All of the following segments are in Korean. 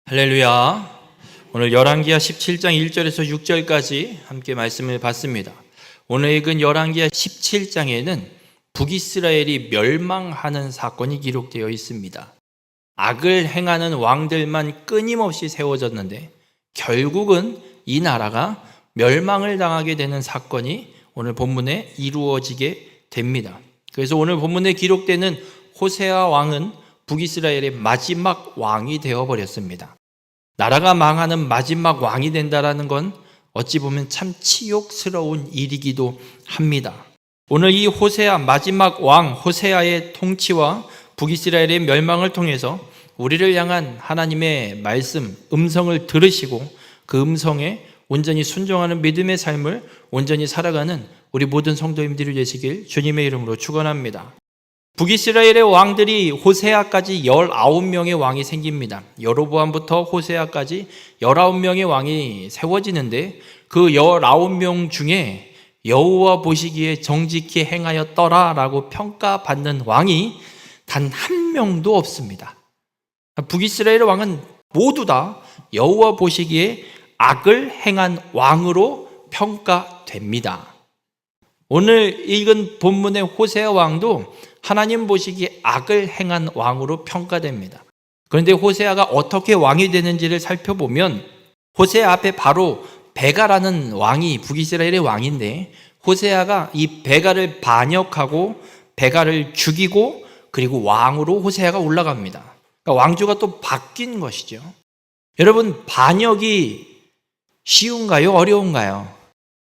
할렐루야. 오늘 열왕기하 17장 1절에서 6절까지 함께 말씀을 봤습니다. 오늘 읽은 열왕기하 17장에는 북이스라엘이 멸망하는 사건이 기록되어 있습니다. 악을 행하는 왕들만 끊임없이 세워졌는데 결국은 이 나라가 멸망을 당하게 되는 사건이 오늘 본문에 이루어지게 됩니다. 그래서 오늘 본문에 기록되는 호세아 왕은 북이스라엘의 마지막 왕이 되어버렸습니다. 나라가 망하는 마지막 왕이 된다는 건 어찌 보면 참 치욕스러운 일이기도 합니다. 오늘 이 호세아 마지막 왕 호세아의 통치와 북이스라엘의 멸망을 통해서 우리를 향한 하나님의 말씀, 음성을 들으시고 그 음성에 온전히 순종하는 믿음의 삶을 온전히 살아가는 우리 모든 성도님들이 되시길 주님의 이름으로 축원합니다. 북이스라엘의 왕들이 호세아까지 19명의 왕이 생깁니다. 여로보암부터 호세아까지 19명의 왕이 세워지는데 그 19명 중에 여호와 보시기에 정직히 행하였더라 라고 평가받는 왕이 단 한 명도 없습니다. 북이스라엘의 왕은 모두 다 여호와 보시기에 악을 행한 왕으로 평가됩니다. 오늘 읽은 본문의 호세아 왕도 하나님 보시기에 악을 행한 왕으로 평가됩니다. 그런데 호세아가 어떻게 왕이 되는지를 살펴보면 호세아 앞에 바로 베가라는 왕이 북이스라엘의 왕인데 호세아가 이 베가를 반역하고 베가를 죽이고 그리고 왕으로 호세아가 올라갑니다. 그러니까 왕조가 또 바뀐 것이죠. 여러분, 반역이 쉬운가요? 어려운가요?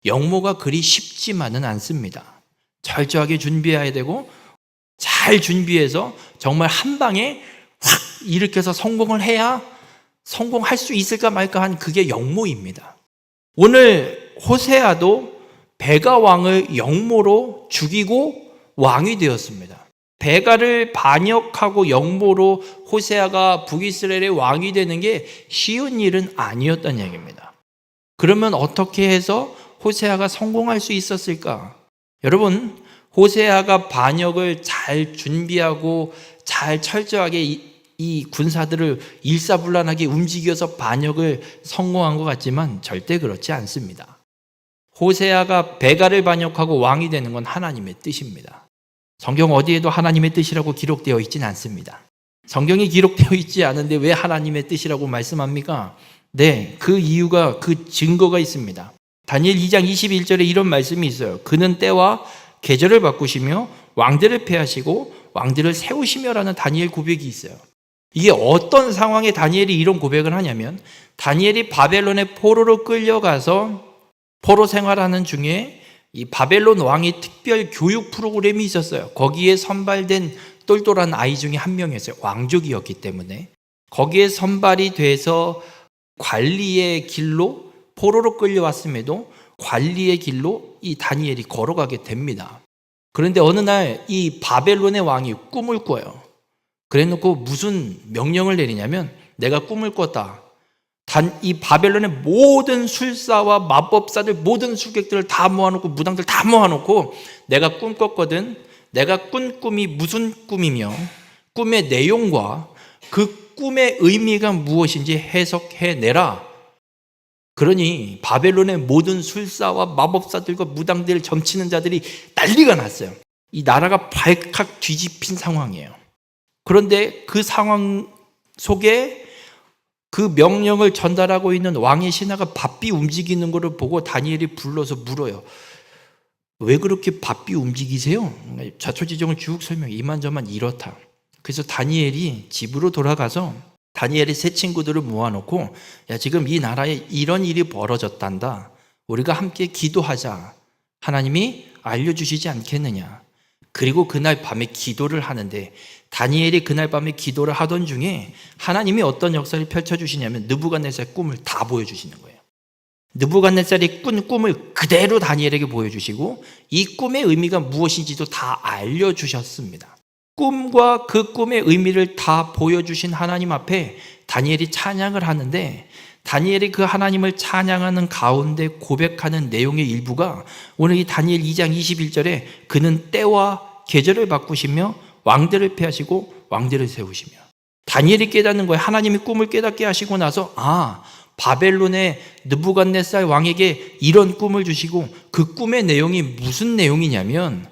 역모가 그리 쉽지만은 않습니다. 철저하게 준비해야 되고 잘 준비해서 정말 한 방에 확 일으켜서 성공을 해야 성공할 수 있을까 말까 한 그게 역모입니다. 오늘 호세아도 베가 왕을 역모로 죽이고 왕이 되었습니다. 베가를 반역하고 역모로 호세아가 북이스라엘의 왕이 되는 게 쉬운 일은 아니었다는 얘기입니다. 그러면 어떻게 해서 호세아가 성공할 수 있었을까? 여러분, 호세아가 반역을 잘 준비하고 잘 철저하게 이 군사들을 일사불란하게 움직여서 반역을 성공한 것 같지만 절대 그렇지 않습니다. 호세아가 베가를 반역하고 왕이 되는 건 하나님의 뜻입니다. 성경 어디에도 하나님의 뜻이라고 기록되어 있지는 않습니다. 성경이 기록되어 있지 않은데 왜 하나님의 뜻이라고 말씀합니까? 네, 그 이유가, 그 증거가 있습니다. 다니엘 2장 21절에 이런 말씀이 있어요. 그는 때와 계절을 바꾸시며 왕들을 폐하시고 왕들을 세우시며라는 다니엘 고백이 있어요. 이게 어떤 상황에 다니엘이 이런 고백을 하냐면 다니엘이 바벨론의 포로로 끌려가서 포로 생활하는 중에 이 바벨론 왕이 특별 교육 프로그램이 있었어요. 거기에 선발된 똘똘한 아이 중에 한 명이었어요. 왕족이었기 때문에 거기에 선발이 돼서 관리의 길로 포로로 끌려왔음에도 관리의 길로 이 다니엘이 걸어가게 됩니다. 그런데 어느 날 이 바벨론의 왕이 꿈을 꿔요. 그래놓고 무슨 명령을 내리냐면 내가 꿈을 꿨다. 이 바벨론의 모든 술사와 마법사들 모든 술객들을 다 모아놓고 무당들 다 모아놓고 내가 꿈 꿨거든. 내가 꾼 꿈이 무슨 꿈이며 꿈의 내용과 그 꿈의 의미가 무엇인지 해석해내라. 그러니 바벨론의 모든 술사와 마법사들과 무당들을 점치는 자들이 난리가 났어요. 이 나라가 발칵 뒤집힌 상황이에요. 그런데 그 상황 속에 그 명령을 전달하고 있는 왕의 신하가 바삐 움직이는 것을 보고 다니엘이 불러서 물어요. 왜 그렇게 바삐 움직이세요? 자초지종을 쭉 설명해. 이만저만 이렇다. 그래서 다니엘이 집으로 돌아가서 다니엘의 세 친구들을 모아놓고 야, 지금 이 나라에 이런 일이 벌어졌단다. 우리가 함께 기도하자. 하나님이 알려주시지 않겠느냐. 그리고 그날 밤에 기도를 하는데 다니엘이 그날 밤에 기도를 하던 중에 하나님이 어떤 역사를 펼쳐주시냐면 느부갓네살의 꿈을 다 보여주시는 거예요. 느부갓네살이 꾼 꿈을 그대로 다니엘에게 보여주시고 이 꿈의 의미가 무엇인지도 다 알려주셨습니다. 꿈과 그 꿈의 의미를 다 보여주신 하나님 앞에 다니엘이 찬양을 하는데 다니엘이 그 하나님을 찬양하는 가운데 고백하는 내용의 일부가 오늘 이 다니엘 2장 21절에 그는 때와 계절을 바꾸시며 왕들을 폐하시고 왕들을 세우시며 다니엘이 깨닫는 거예요. 하나님이 꿈을 깨닫게 하시고 나서 바벨론의 느부갓네살 왕에게 이런 꿈을 주시고, 그 꿈의 내용이 무슨 내용이냐면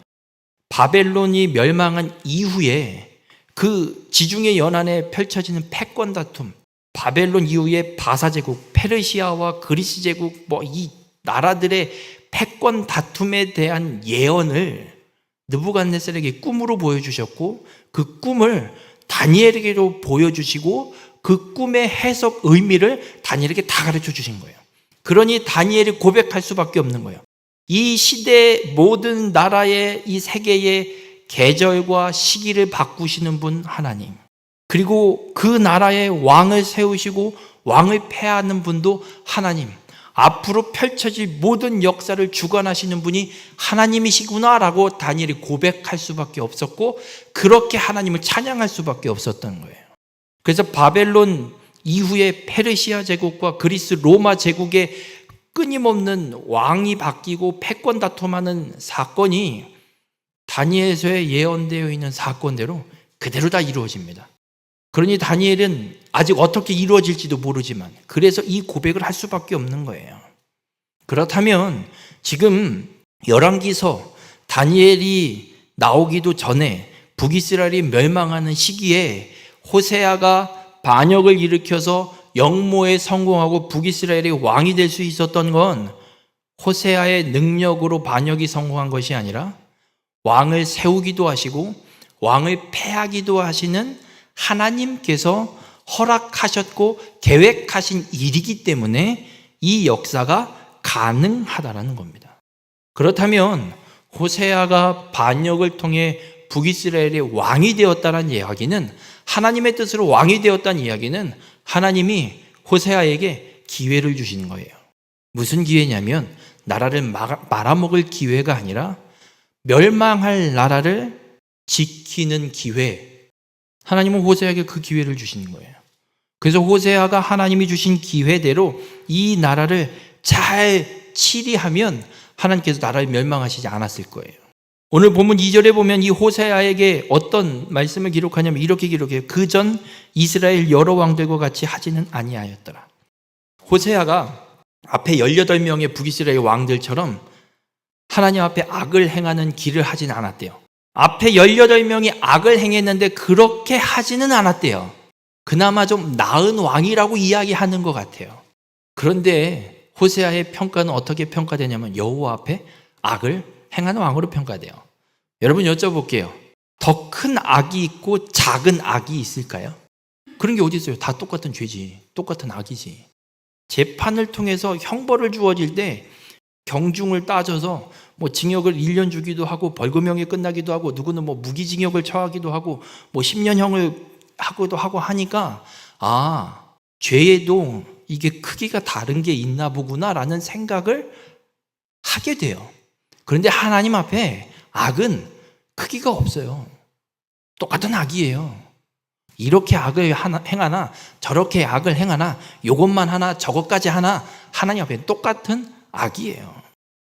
바벨론이 멸망한 이후에 그 지중해 연안에 펼쳐지는 패권 다툼, 바벨론 이후에 바사 제국, 페르시아와 그리스 제국, 이 나라들의 패권 다툼에 대한 예언을 느부갓네살에게 꿈으로 보여주셨고, 그 꿈을 다니엘에게도 보여주시고, 그 꿈의 해석 의미를 다니엘에게 다 가르쳐 주신 거예요. 그러니 다니엘이 고백할 수밖에 없는 거예요. 이 시대 모든 나라의, 이 세계의 계절과 시기를 바꾸시는 분 하나님, 그리고 그 나라의 왕을 세우시고 왕을 폐하는 분도 하나님, 앞으로 펼쳐질 모든 역사를 주관하시는 분이 하나님이시구나라고 다니엘이 고백할 수밖에 없었고, 그렇게 하나님을 찬양할 수밖에 없었던 거예요. 그래서 바벨론 이후에 페르시아 제국과 그리스 로마 제국의 끊임없는 왕이 바뀌고 패권 다툼하는 사건이 다니엘서에 예언되어 있는 사건대로 그대로 다 이루어집니다. 그러니 다니엘은 아직 어떻게 이루어질지도 모르지만 그래서 이 고백을 할 수밖에 없는 거예요. 그렇다면 지금 열왕기서 다니엘이 나오기도 전에 북이스라엘이 멸망하는 시기에 호세아가 반역을 일으켜서 영모에 성공하고 북이스라엘의 왕이 될 수 있었던 건 호세아의 능력으로 반역이 성공한 것이 아니라 왕을 세우기도 하시고 왕을 폐하기도 하시는 하나님께서 허락하셨고 계획하신 일이기 때문에 이 역사가 가능하다라는 겁니다. 그렇다면 호세아가 반역을 통해 북이스라엘의 왕이 되었다는 이야기는, 하나님의 뜻으로 왕이 되었다는 이야기는 하나님이 호세아에게 기회를 주시는 거예요. 무슨 기회냐면 나라를 말아먹을 기회가 아니라 멸망할 나라를 지키는 기회. 하나님은 호세아에게 그 기회를 주시는 거예요. 그래서 호세아가 하나님이 주신 기회대로 이 나라를 잘 치리하면 하나님께서 나라를 멸망하시지 않았을 거예요. 오늘 본문 2절에 보면 이 호세아에게 어떤 말씀을 기록하냐면 이렇게 기록해요. 그전 이스라엘 여러 왕들과 같이 하지는 아니하였더라. 호세아가 앞에 18명의 북이스라엘 왕들처럼 하나님 앞에 악을 행하는 길을 하지는 않았대요. 앞에 18명이 악을 행했는데 그렇게 하지는 않았대요. 그나마 좀 나은 왕이라고 이야기하는 것 같아요. 그런데 호세아의 평가는 어떻게 평가되냐면 여호와 앞에 악을 행하는 왕으로 평가돼요. 여러분 여쭤볼게요. 더 큰 악이 있고 작은 악이 있을까요? 그런 게 어디 있어요? 다 똑같은 죄지, 똑같은 악이지. 재판을 통해서 형벌을 주어질 때 경중을 따져서 징역을 1년 주기도 하고 벌금형이 끝나기도 하고 누구는 무기징역을 처하기도 하고 10년형을 하기도 하고 하니까 죄에도 이게 크기가 다른 게 있나 보구나라는 생각을 하게 돼요. 그런데 하나님 앞에 악은 크기가 없어요. 똑같은 악이에요. 이렇게 악을 행하나 저렇게 악을 행하나 이것만 하나 저것까지 하나 하나님 앞에 똑같은 악이에요.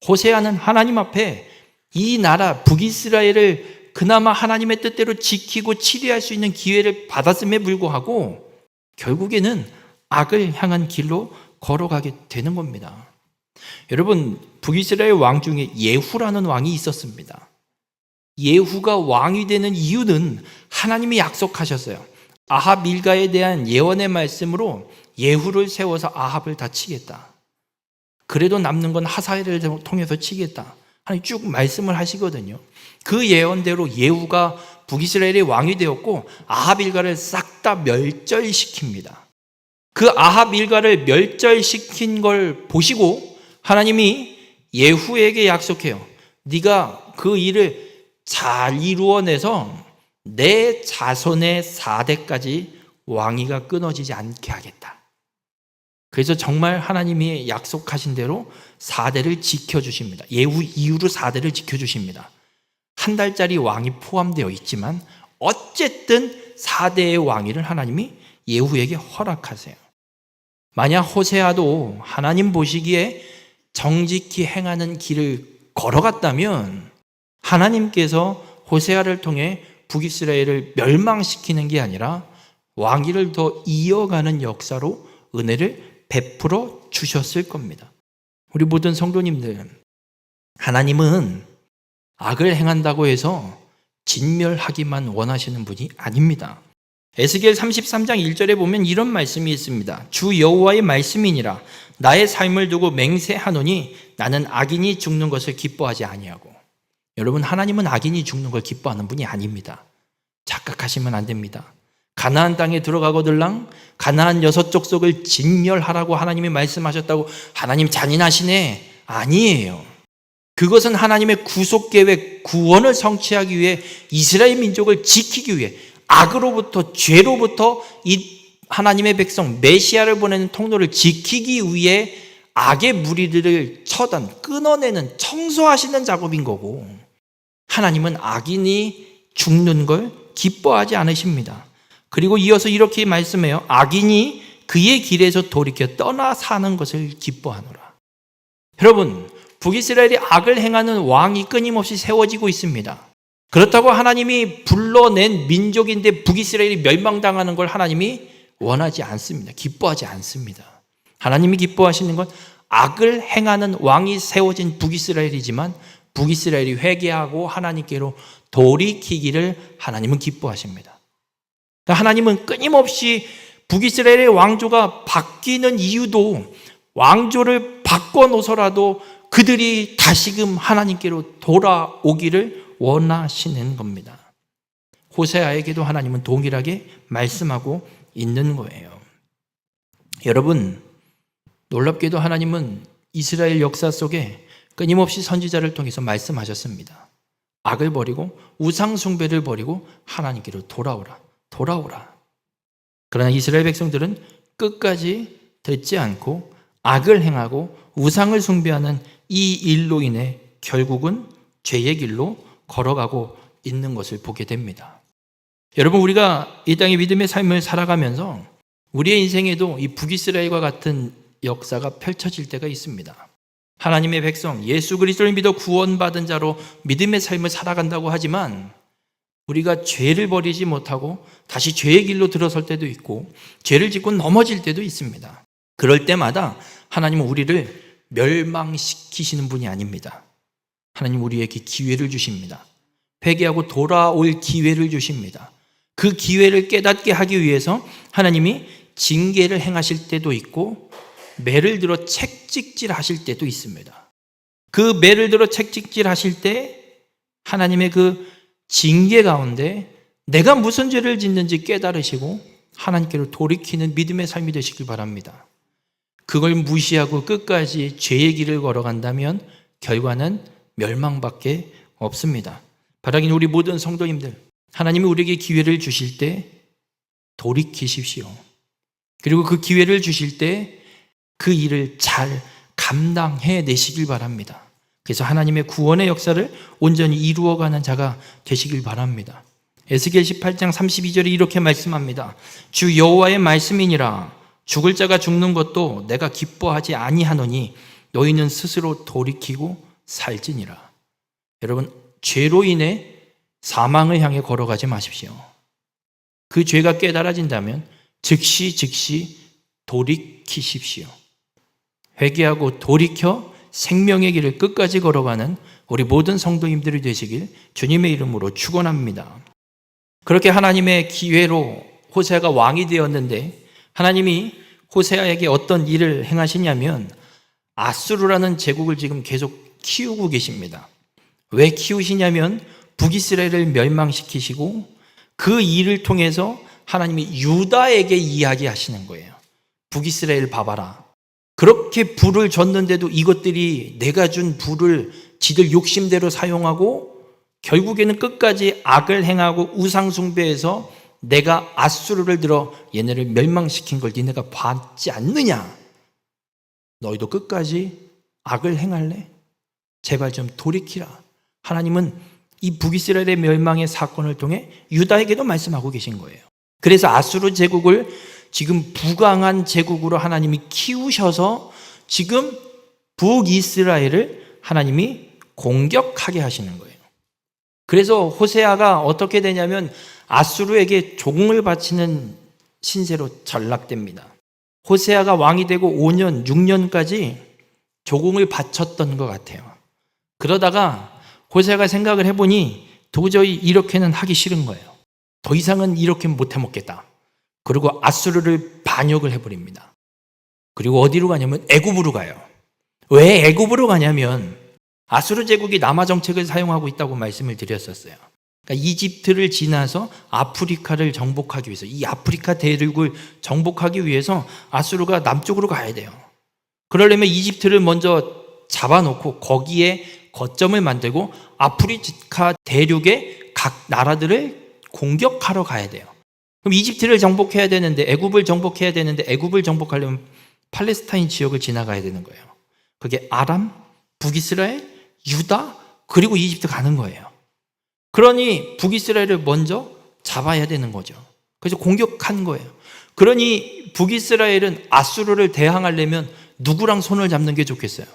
호세아는 하나님 앞에 이 나라 북이스라엘을 그나마 하나님의 뜻대로 지키고 치리할 수 있는 기회를 받았음에 불구하고 결국에는 악을 향한 길로 걸어가게 되는 겁니다. 여러분, 북이스라엘 왕 중에 예후라는 왕이 있었습니다. 예후가 왕이 되는 이유는 하나님이 약속하셨어요. 아합 일가에 대한 예언의 말씀으로 예후를 세워서 아합을 다 치겠다. 그래도 남는 건 하사엘을 통해서 치겠다. 하나님 쭉 말씀을 하시거든요. 그 예언대로 예후가 북이스라엘의 왕이 되었고 아합 일가를 싹 다 멸절시킵니다. 그 아합 일가를 멸절시킨 걸 보시고 하나님이 예후에게 약속해요. 네가 그 일을 잘 이루어내서 내 자손의 4대까지 왕위가 끊어지지 않게 하겠다. 그래서 정말 하나님이 약속하신 대로 4대를 지켜주십니다. 예후 이후로 4대를 지켜주십니다. 한 달짜리 왕이 포함되어 있지만 어쨌든 4대의 왕위를 하나님이 예후에게 허락하세요. 만약 호세아도 하나님 보시기에 정직히 행하는 길을 걸어갔다면 하나님께서 호세아를 통해 북이스라엘을 멸망시키는 게 아니라 왕위를 더 이어가는 역사로 은혜를 베풀어 주셨을 겁니다. 우리 모든 성도님들, 하나님은 악을 행한다고 해서 진멸하기만 원하시는 분이 아닙니다. 에스겔 33장 1절에 보면 이런 말씀이 있습니다. 주 여호와의 말씀이니라. 나의 삶을 두고 맹세하노니 나는 악인이 죽는 것을 기뻐하지 아니하고. 여러분, 하나님은 악인이 죽는 걸 기뻐하는 분이 아닙니다. 착각하시면 안 됩니다. 가나안 땅에 들어가거들랑 가나안 6족속을 진멸하라고 하나님이 말씀하셨다고 하나님 잔인하시네? 아니에요. 그것은 하나님의 구속계획, 구원을 성취하기 위해 이스라엘 민족을 지키기 위해 악으로부터, 죄로부터 이 하나님의 백성 메시아를 보내는 통로를 지키기 위해 악의 무리들을 처단, 끊어내는, 청소하시는 작업인 거고, 하나님은 악인이 죽는 걸 기뻐하지 않으십니다. 그리고 이어서 이렇게 말씀해요. 악인이 그의 길에서 돌이켜 떠나 사는 것을 기뻐하노라. 여러분, 북이스라엘이 악을 행하는 왕이 끊임없이 세워지고 있습니다. 그렇다고 하나님이 불러낸 민족인데 북이스라엘이 멸망당하는 걸 하나님이 원하지 않습니다. 기뻐하지 않습니다. 하나님이 기뻐하시는 건 악을 행하는 왕이 세워진 북이스라엘이지만 북이스라엘이 회개하고 하나님께로 돌이키기를 하나님은 기뻐하십니다. 하나님은 끊임없이 북이스라엘의 왕조가 바뀌는 이유도 왕조를 바꿔놓아서라도 그들이 다시금 하나님께로 돌아오기를 원하시는 겁니다. 호세아에게도 하나님은 동일하게 말씀하고 있는 거예요. 여러분, 놀랍게도 하나님은 이스라엘 역사 속에 끊임없이 선지자를 통해서 말씀하셨습니다. 악을 버리고 우상 숭배를 버리고 하나님께로 돌아오라. 그러나 이스라엘 백성들은 끝까지 듣지 않고 악을 행하고 우상을 숭배하는 이 일로 인해 결국은 죄의 길로 걸어가고 있는 것을 보게 됩니다. 여러분, 우리가 이 땅의 믿음의 삶을 살아가면서 우리의 인생에도 이 북이스라엘과 같은 역사가 펼쳐질 때가 있습니다. 하나님의 백성, 예수 그리스도를 믿어 구원받은 자로 믿음의 삶을 살아간다고 하지만 우리가 죄를 버리지 못하고 다시 죄의 길로 들어설 때도 있고 죄를 짓고 넘어질 때도 있습니다. 그럴 때마다 하나님은 우리를 멸망시키시는 분이 아닙니다. 하나님 우리에게 기회를 주십니다. 회개하고 돌아올 기회를 주십니다. 그 기회를 깨닫게 하기 위해서 하나님이 징계를 행하실 때도 있고 매를 들어 책찍질 하실 때도 있습니다. 그 매를 들어 책찍질 하실 때 하나님의 그 징계 가운데 내가 무슨 죄를 짓는지 깨달으시고 하나님께로 돌이키는 믿음의 삶이 되시길 바랍니다. 그걸 무시하고 끝까지 죄의 길을 걸어간다면 결과는 멸망밖에 없습니다. 바라긴 우리 모든 성도님들, 하나님이 우리에게 기회를 주실 때 돌이키십시오. 그리고 그 기회를 주실 때 그 일을 잘 감당해 내시길 바랍니다. 그래서 하나님의 구원의 역사를 온전히 이루어가는 자가 되시길 바랍니다. 에스겔 18장 32절에 이렇게 말씀합니다. 주 여호와의 말씀이니라. 죽을 자가 죽는 것도 내가 기뻐하지 아니하노니 너희는 스스로 돌이키고 살지니라. 여러분, 죄로 인해 사망을 향해 걸어가지 마십시오. 그 죄가 깨달아진다면 즉시 돌이키십시오. 회개하고 돌이켜 생명의 길을 끝까지 걸어가는 우리 모든 성도님들이 되시길 주님의 이름으로 축원합니다. 그렇게 하나님의 기회로 호세아가 왕이 되었는데 하나님이 호세아에게 어떤 일을 행하시냐면 아수르라는 제국을 지금 계속 키우고 계십니다. 왜 키우시냐면 북이스라엘을 멸망시키시고 그 일을 통해서 하나님이 유다에게 이야기하시는 거예요. 북이스라엘 봐봐라. 그렇게 불을 줬는데도 이것들이 내가 준 불을 지들 욕심대로 사용하고 결국에는 끝까지 악을 행하고 우상 숭배해서 내가 아수르를 들어 얘네를 멸망시킨 걸 니네가 봤지 않느냐? 너희도 끝까지 악을 행할래? 제발 좀 돌이키라. 하나님은 이 북이스라엘의 멸망의 사건을 통해 유다에게도 말씀하고 계신 거예요. 그래서 아수르 제국을 지금 부강한 제국으로 하나님이 키우셔서 지금 북이스라엘을 하나님이 공격하게 하시는 거예요. 그래서 호세아가 어떻게 되냐면 아수르에게 종을 바치는 신세로 전락됩니다. 호세아가 왕이 되고 5년, 6년까지 조공을 바쳤던 것 같아요. 그러다가 호세아가 생각을 해보니 도저히 이렇게는 하기 싫은 거예요. 더 이상은 이렇게 못해 먹겠다. 그리고 아수르를 반역을 해버립니다. 그리고 어디로 가냐면 애굽으로 가요. 왜 애굽으로 가냐면 아수르 제국이 남하 정책을 사용하고 있다고 말씀을 드렸었어요. 그러니까 이집트를 지나서 아프리카를 정복하기 위해서, 이 아프리카 대륙을 정복하기 위해서 아수르가 남쪽으로 가야 돼요. 그러려면 이집트를 먼저 잡아놓고 거기에 거점을 만들고 아프리카 대륙의 각 나라들을 공격하러 가야 돼요. 그럼 이집트를 정복해야 되는데, 애굽을 정복해야 되는데, 애굽을 정복하려면 팔레스타인 지역을 지나가야 되는 거예요. 그게 아람, 북이스라엘, 유다, 그리고 이집트 가는 거예요. 그러니 북이스라엘을 먼저 잡아야 되는 거죠. 그래서 공격한 거예요. 그러니 북이스라엘은 아수르를 대항하려면 누구랑 손을 잡는 게 좋겠어요?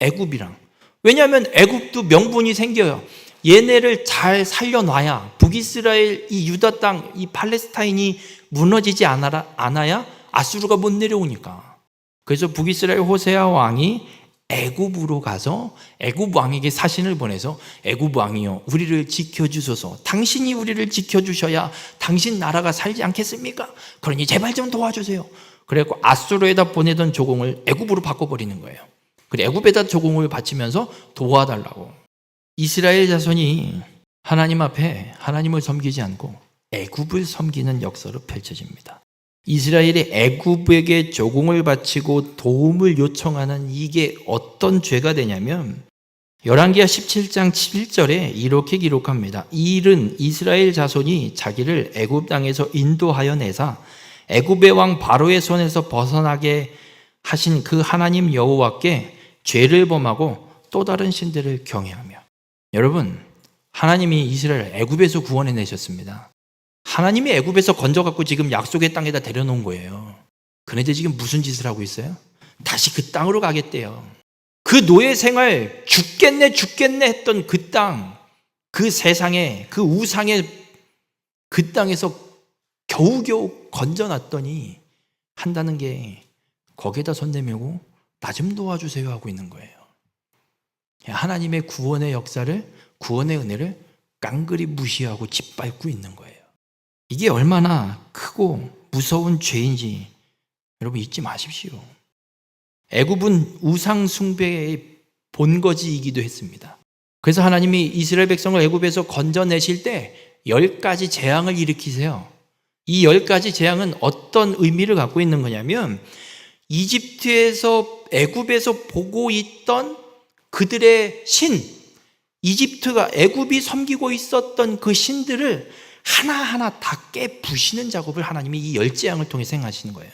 애굽이랑. 왜냐하면 애굽도 명분이 생겨요. 얘네를 잘 살려놔야 북이스라엘, 이 유다 땅, 이 팔레스타인이 무너지지 않아야 아수르가 못 내려오니까. 그래서 북이스라엘 호세아 왕이 애굽으로 가서 애굽 왕에게 사신을 보내서, 애굽 왕이여 우리를 지켜주소서. 당신이 우리를 지켜주셔야 당신 나라가 살지 않겠습니까? 그러니 제발 좀 도와주세요. 그래갖고 아수르에다 보내던 조공을 애굽으로 바꿔버리는 거예요. 그리고 애굽에다 조공을 바치면서 도와달라고. 이스라엘 자손이 하나님 앞에 하나님을 섬기지 않고 애굽을 섬기는 역사로 펼쳐집니다. 이스라엘이 애굽에게 조공을 바치고 도움을 요청하는 이게 어떤 죄가 되냐면, 열왕기하 17장 7절에 이렇게 기록합니다. 이 일은 이스라엘 자손이 자기를 애굽 땅에서 인도하여 내사 애굽의 왕 바로의 손에서 벗어나게 하신 그 하나님 여호와께 죄를 범하고 또 다른 신들을 경외하며. 여러분, 하나님이 이스라엘 애굽에서 구원해 내셨습니다. 하나님이 애굽에서 건져갖고 지금 약속의 땅에다 데려놓은 거예요. 그런데 지금 무슨 짓을 하고 있어요? 다시 그 땅으로 가겠대요. 그 노예 생활 죽겠네 했던 그 땅, 그 세상에, 그 우상의 그 땅에서 겨우겨우 건져놨더니 한다는 게 거기에다 손 내밀고 나 좀 도와주세요 하고 있는 거예요. 하나님의 구원의 역사를, 구원의 은혜를 깡그리 무시하고 짓밟고 있는 거예요. 이게 얼마나 크고 무서운 죄인지 여러분 잊지 마십시오. 애굽은 우상 숭배의 본거지이기도 했습니다. 그래서 하나님이 이스라엘 백성을 애굽에서 건져내실 때 10가지 재앙을 일으키세요. 이 10가지 재앙은 어떤 의미를 갖고 있는 거냐면, 이집트에서, 애굽에서 보고 있던 그들의 신, 이집트가, 애굽이 섬기고 있었던 그 신들을 하나하나 다 깨부시는 작업을 하나님이 이 10재앙을 통해서 행하시는 거예요.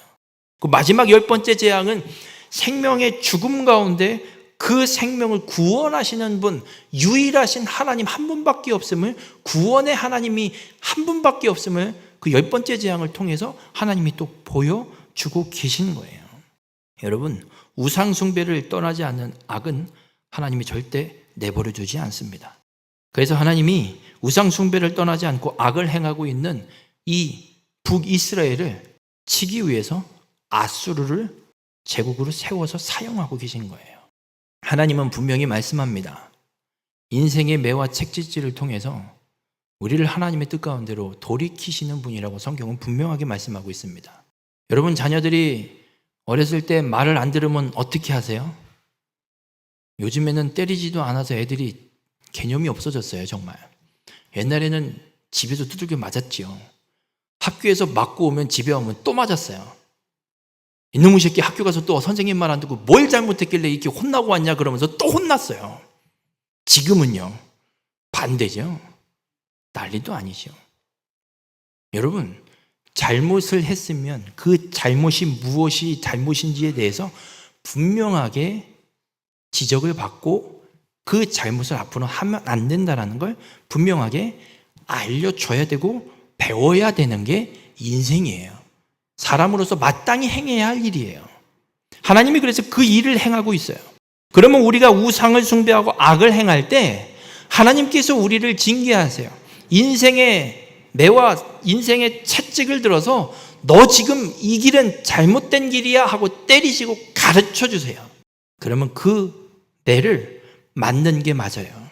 그 마지막 10번째 재앙은 생명의 죽음 가운데 그 생명을 구원하시는 분, 유일하신 하나님 한 분밖에 없음을, 구원의 하나님이 한 분밖에 없음을 그 10번째 재앙을 통해서 하나님이 또 보여주고 계신 거예요. 여러분, 우상 숭배를 떠나지 않는 악은 하나님이 절대 내버려 두지 않습니다. 그래서 하나님이 우상 숭배를 떠나지 않고 악을 행하고 있는 이 북이스라엘을 치기 위해서 아수르를 제국으로 세워서 사용하고 계신 거예요. 하나님은 분명히 말씀합니다. 인생의 매와 책짓질을 통해서 우리를 하나님의 뜻 가운데로 돌이키시는 분이라고 성경은 분명하게 말씀하고 있습니다. 여러분, 자녀들이 어렸을 때 말을 안 들으면 어떻게 하세요? 요즘에는 때리지도 않아서 애들이 개념이 없어졌어요, 정말. 옛날에는 집에서 두들겨 맞았지요. 학교에서 맞고 오면 집에 오면 또 맞았어요. 이놈의 새끼 학교 가서 또 선생님 말 안 듣고 뭘 잘못했길래 이렇게 혼나고 왔냐 그러면서 또 혼났어요. 지금은요, 반대죠. 난리도 아니죠. 여러분, 잘못을 했으면 그 잘못이 무엇이 잘못인지에 대해서 분명하게 지적을 받고 그 잘못을 앞으로 하면 안 된다는 걸 분명하게 알려줘야 되고 배워야 되는 게 인생이에요. 사람으로서 마땅히 행해야 할 일이에요. 하나님이 그래서 그 일을 행하고 있어요. 그러면 우리가 우상을 숭배하고 악을 행할 때 하나님께서 우리를 징계하세요. 인생의 매와 인생의 채찍을 들어서 너 지금 이 길은 잘못된 길이야 하고 때리시고 가르쳐 주세요. 그러면 그 내를 맞는 게 맞아요.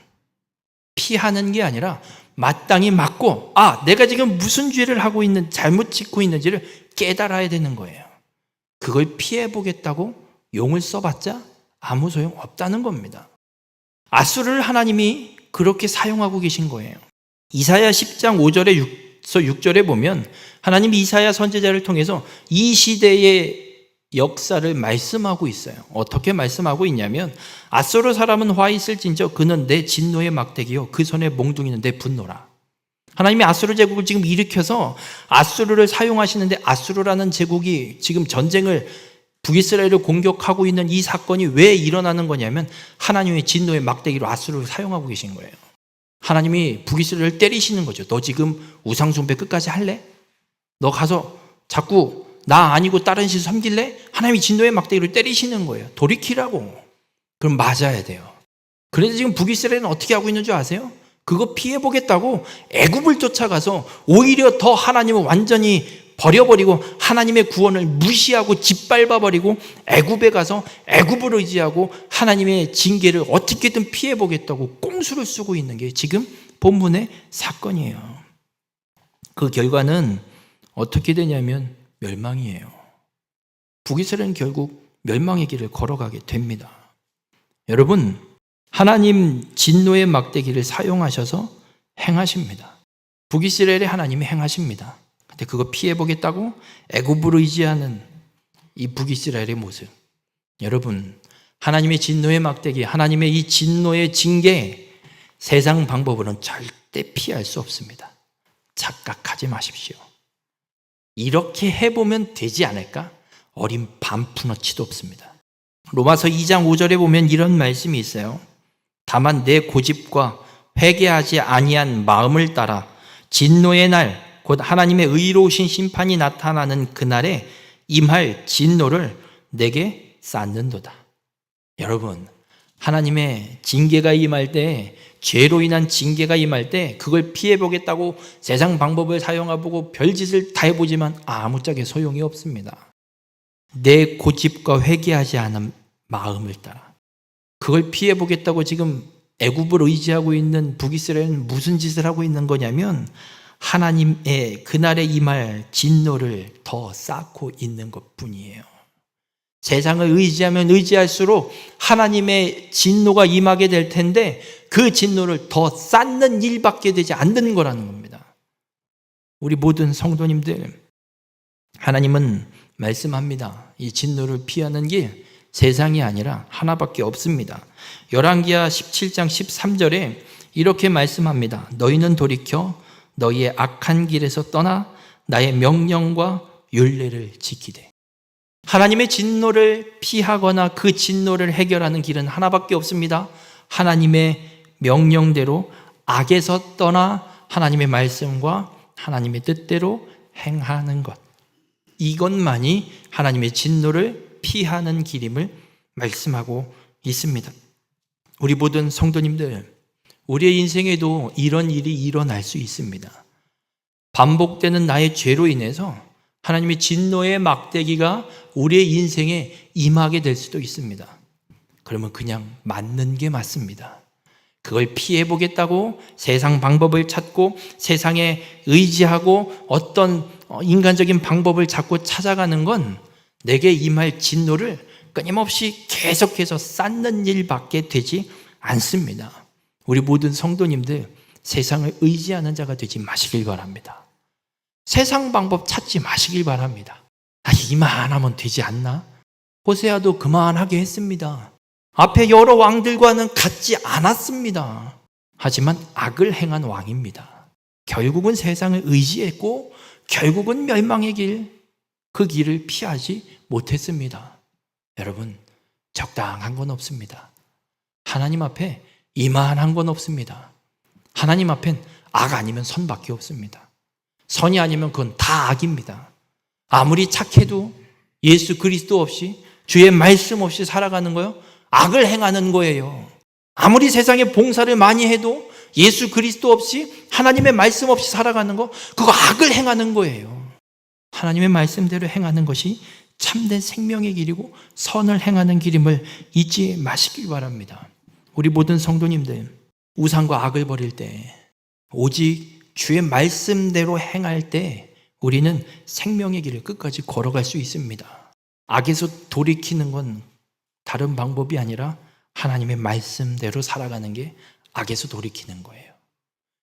피하는 게 아니라 마땅히 맞고, 내가 지금 무슨 죄를 하고 있는, 잘못 짓고 있는지를 깨달아야 되는 거예요. 그걸 피해 보겠다고 용을 써봤자 아무 소용 없다는 겁니다. 앗수르를 하나님이 그렇게 사용하고 계신 거예요. 이사야 10장 5절에서 6절에 보면 하나님이 이사야 선지자를 통해서 이 시대의 역사를 말씀하고 있어요. 어떻게 말씀하고 있냐면, 앗수르 사람은 화 있을진저 그는 내 진노의 막대기요 그 손에 몽둥이는 내 분노라. 하나님이 앗수르 제국을 지금 일으켜서 앗수르를 사용하시는데, 앗수르라는 제국이 지금 전쟁을 북이스라엘을 공격하고 있는 이 사건이 왜 일어나는 거냐면 하나님의 진노의 막대기로 앗수르를 사용하고 계신 거예요. 하나님이 북이스라엘을 때리시는 거죠. 너 지금 우상숭배 끝까지 할래? 너 가서 자꾸 나 아니고 다른 신 섬길래? 하나님이 진노의 막대기를 때리시는 거예요. 돌이키라고. 그럼 맞아야 돼요. 그런데 지금 북이스라엘은 어떻게 하고 있는 줄 아세요? 그거 피해보겠다고 애굽을 쫓아가서 오히려 더 하나님을 완전히 버려버리고 하나님의 구원을 무시하고 짓밟아버리고 애굽에 가서 애굽을 의지하고 하나님의 징계를 어떻게든 피해보겠다고 꼼수를 쓰고 있는 게 지금 본문의 사건이에요. 그 결과는 어떻게 되냐면 멸망이에요. 북이스라엘은 결국 멸망의 길을 걸어가게 됩니다. 여러분, 하나님 진노의 막대기를 사용하셔서 행하십니다. 북이스라엘의 하나님이 행하십니다. 근데 그거 피해보겠다고 애굽을 의지하는 이 북이스라엘의 모습. 여러분, 하나님의 진노의 막대기, 하나님의 이 진노의 징계, 세상 방법으로는 절대 피할 수 없습니다. 착각하지 마십시오. 이렇게 해보면 되지 않을까? 어린 반푼어치도 없습니다. 로마서 2장 5절에 보면 이런 말씀이 있어요. 다만 내 고집과 회개하지 아니한 마음을 따라 진노의 날, 곧 하나님의 의로우신 심판이 나타나는 그날에 임할 진노를 내게 쌓는도다. 여러분, 하나님의 징계가 임할 때, 죄로 인한 징계가 임할 때 그걸 피해보겠다고 세상 방법을 사용해보고 별짓을 다 해보지만 아무짝에 소용이 없습니다. 내 고집과 회개하지 않은 마음을 따라 그걸 피해보겠다고 지금 애굽을 의지하고 있는 북이스라엘은 무슨 짓을 하고 있는 거냐면 하나님의 그날에 임할 진노를 더 쌓고 있는 것뿐이에요. 세상을 의지하면 의지할수록 하나님의 진노가 임하게 될 텐데 그 진노를 더 쌓는 일밖에 되지 않는 거라는 겁니다. 우리 모든 성도님들, 하나님은 말씀합니다. 이 진노를 피하는 길 세상이 아니라 하나밖에 없습니다. 열왕기하 17장 13절에 이렇게 말씀합니다. 너희는 돌이켜 너희의 악한 길에서 떠나 나의 명령과 율례를 지키되. 하나님의 진노를 피하거나 그 진노를 해결하는 길은 하나밖에 없습니다. 하나님의 명령대로 악에서 떠나 하나님의 말씀과 하나님의 뜻대로 행하는 것. 이것만이 하나님의 진노를 피하는 길임을 말씀하고 있습니다. 우리 모든 성도님들, 우리의 인생에도 이런 일이 일어날 수 있습니다. 반복되는 나의 죄로 인해서 하나님의 진노의 막대기가 우리의 인생에 임하게 될 수도 있습니다. 그러면 그냥 맞는 게 맞습니다. 그걸 피해보겠다고 세상 방법을 찾고 세상에 의지하고 어떤 인간적인 방법을 자꾸 찾아가는 건 내게 임할 진노를 끊임없이 계속해서 쌓는 일밖에 되지 않습니다. 우리 모든 성도님들, 세상을 의지하는 자가 되지 마시길 바랍니다. 세상 방법 찾지 마시길 바랍니다. 이만하면 되지 않나? 호세아도 그만하게 했습니다. 앞에 여러 왕들과는 같지 않았습니다. 하지만 악을 행한 왕입니다. 결국은 세상을 의지했고 결국은 멸망의 길, 그 길을 피하지 못했습니다. 여러분, 적당한 건 없습니다. 하나님 앞에 이만한 건 없습니다. 하나님 앞엔 악 아니면 선밖에 없습니다. 선이 아니면 그건 다 악입니다. 아무리 착해도 예수 그리스도 없이 주의 말씀 없이 살아가는 거요, 악을 행하는 거예요. 아무리 세상에 봉사를 많이 해도 예수 그리스도 없이 하나님의 말씀 없이 살아가는 거, 그거 악을 행하는 거예요. 하나님의 말씀대로 행하는 것이 참된 생명의 길이고 선을 행하는 길임을 잊지 마시길 바랍니다. 우리 모든 성도님들, 우상과 악을 버릴 때, 오직 주의 말씀대로 행할 때 우리는 생명의 길을 끝까지 걸어갈 수 있습니다. 악에서 돌이키는 건 다른 방법이 아니라 하나님의 말씀대로 살아가는 게 악에서 돌이키는 거예요.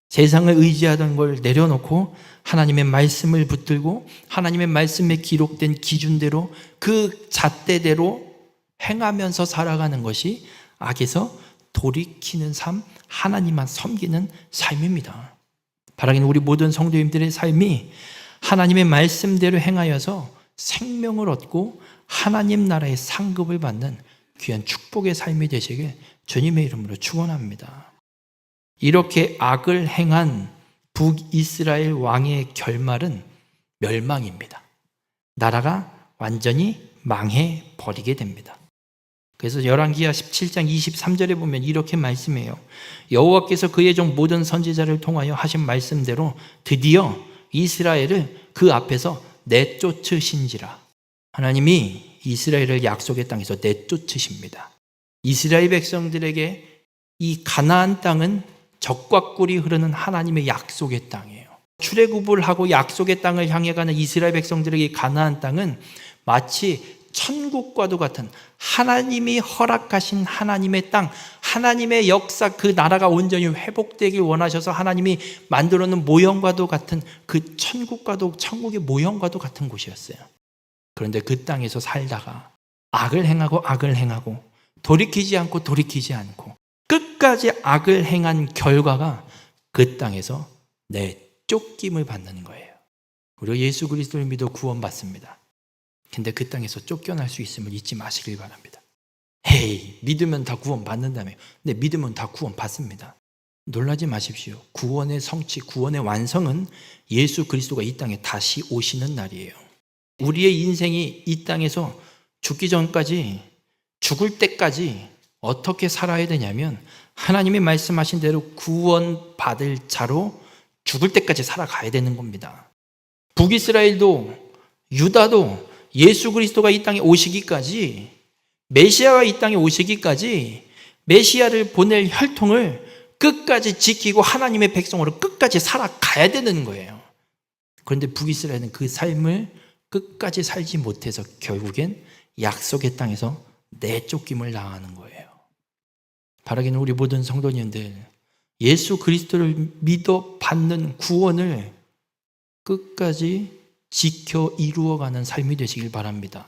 세상을 의지하던 걸 내려놓고 하나님의 말씀을 붙들고 하나님의 말씀에 기록된 기준대로 그 잣대대로 행하면서 살아가는 것이 악에서 돌이키는 삶, 하나님만 섬기는 삶입니다. 바라기는 우리 모든 성도님들의 삶이 하나님의 말씀대로 행하여서 생명을 얻고 하나님 나라의 상급을 받는 귀한 축복의 삶이 되시길 주님의 이름으로 축원합니다. 이렇게 악을 행한 북이스라엘 왕의 결말은 멸망입니다. 나라가 완전히 망해 버리게 됩니다. 그래서 열왕기하 17장 23절에 보면 이렇게 말씀해요. 여호와께서 그의 종 모든 선지자를 통하여 하신 말씀대로 드디어 이스라엘을 그 앞에서 내쫓으신지라. 하나님이 이스라엘을 약속의 땅에서 내쫓으십니다. 이스라엘 백성들에게 이 가나안 땅은 젖과 꿀이 흐르는 하나님의 약속의 땅이에요. 출애굽을 하고 약속의 땅을 향해 가는 이스라엘 백성들에게 가나안 땅은 마치 천국과도 같은 하나님이 허락하신 하나님의 땅, 하나님의 역사, 그 나라가 온전히 회복되길 원하셔서 하나님이 만들어 놓은 모형과도 같은 그 천국의 모형과도 같은 곳이었어요. 그런데 그 땅에서 살다가 악을 행하고 돌이키지 않고 끝까지 악을 행한 결과가 그 땅에서 내쫓김을 받는 거예요. 우리가 예수 그리스도를 믿어 구원받습니다. 근데 그 땅에서 쫓겨날 수 있음을 잊지 마시길 바랍니다. 헤이, 믿으면 다 구원받는다며. 네, 믿으면 다 구원받습니다. 놀라지 마십시오. 구원의 성취, 구원의 완성은 예수 그리스도가 이 땅에 다시 오시는 날이에요. 우리의 인생이 이 땅에서 죽기 전까지, 죽을 때까지 어떻게 살아야 되냐면 하나님이 말씀하신 대로 구원받을 자로 죽을 때까지 살아가야 되는 겁니다. 북이스라엘도 유다도 예수 그리스도가 이 땅에 오시기까지, 메시아가 이 땅에 오시기까지 메시아를 보낼 혈통을 끝까지 지키고 하나님의 백성으로 끝까지 살아가야 되는 거예요. 그런데 북이스라엘은 그 삶을 끝까지 살지 못해서 결국엔 약속의 땅에서 내쫓김을 당하는 거예요. 바라기는 우리 모든 성도님들, 예수 그리스도를 믿어 받는 구원을 끝까지 지켜 이루어가는 삶이 되시길 바랍니다.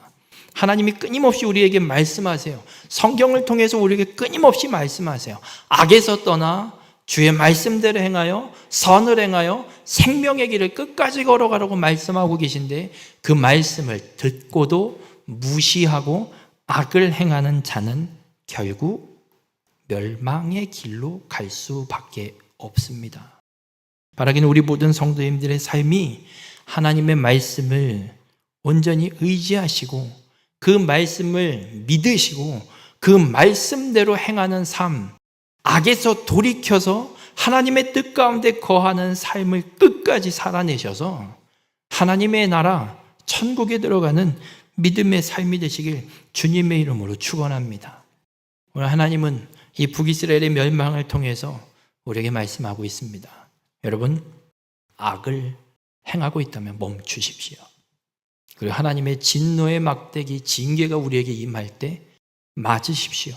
하나님이 끊임없이 우리에게 말씀하세요. 성경을 통해서 우리에게 끊임없이 말씀하세요. 악에서 떠나 주의 말씀대로 행하여 선을 행하여 생명의 길을 끝까지 걸어가라고 말씀하고 계신데, 그 말씀을 듣고도 무시하고 악을 행하는 자는 결국 멸망의 길로 갈 수밖에 없습니다. 바라기는 우리 모든 성도님들의 삶이 하나님의 말씀을 온전히 의지하시고 그 말씀을 믿으시고 그 말씀대로 행하는 삶, 악에서 돌이켜서 하나님의 뜻 가운데 거하는 삶을 끝까지 살아내셔서 하나님의 나라 천국에 들어가는 믿음의 삶이 되시길 주님의 이름으로 축원합니다. 오늘 하나님은 이 북이스라엘의 멸망을 통해서 우리에게 말씀하고 있습니다. 여러분, 악을 행하고 있다면 멈추십시오. 그리고 하나님의 진노의 막대기, 징계가 우리에게 임할 때 맞으십시오.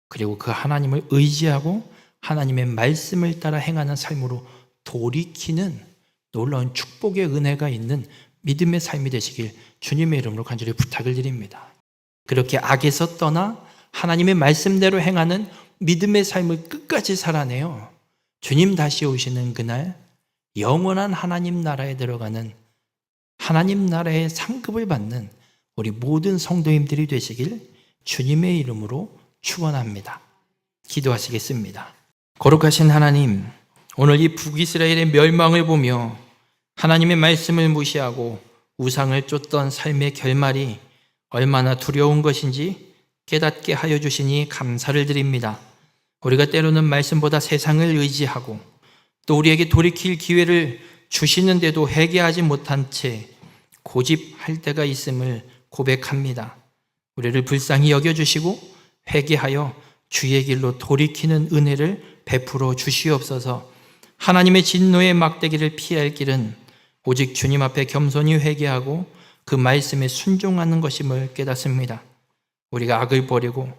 그리고 그 하나님을 의지하고 하나님의 말씀을 따라 행하는 삶으로 돌이키는 놀라운 축복의 은혜가 있는 믿음의 삶이 되시길 주님의 이름으로 간절히 부탁을 드립니다. 그렇게 악에서 떠나 하나님의 말씀대로 행하는 믿음의 삶을 끝까지 살아내요. 주님 다시 오시는 그날 영원한 하나님 나라에 들어가는, 하나님 나라의 상급을 받는 우리 모든 성도님들이 되시길 주님의 이름으로 축원합니다. 기도하시겠습니다. 거룩하신 하나님, 오늘 이 북이스라엘의 멸망을 보며 하나님의 말씀을 무시하고 우상을 쫓던 삶의 결말이 얼마나 두려운 것인지 깨닫게 하여 주시니 감사를 드립니다. 우리가 때로는 말씀보다 세상을 의지하고 또 우리에게 돌이킬 기회를 주시는데도 회개하지 못한 채 고집할 때가 있음을 고백합니다. 우리를 불쌍히 여겨주시고 회개하여 주의 길로 돌이키는 은혜를 베풀어 주시옵소서. 하나님의 진노의 막대기를 피할 길은 오직 주님 앞에 겸손히 회개하고 그 말씀에 순종하는 것임을 깨닫습니다. 우리가 악을 버리고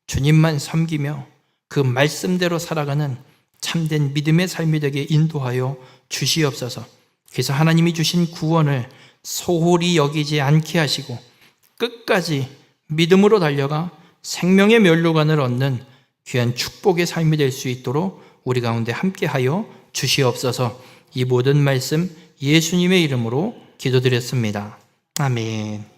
주님만 섬기며 그 말씀대로 살아가는 참된 믿음의 삶이 되게 인도하여 주시옵소서. 그래서 하나님이 주신 구원을 소홀히 여기지 않게 하시고 끝까지 믿음으로 달려가 생명의 면류관을 얻는 귀한 축복의 삶이 될 수 있도록 우리 가운데 함께하여 주시옵소서. 이 모든 말씀 예수님의 이름으로 기도드렸습니다. 아멘.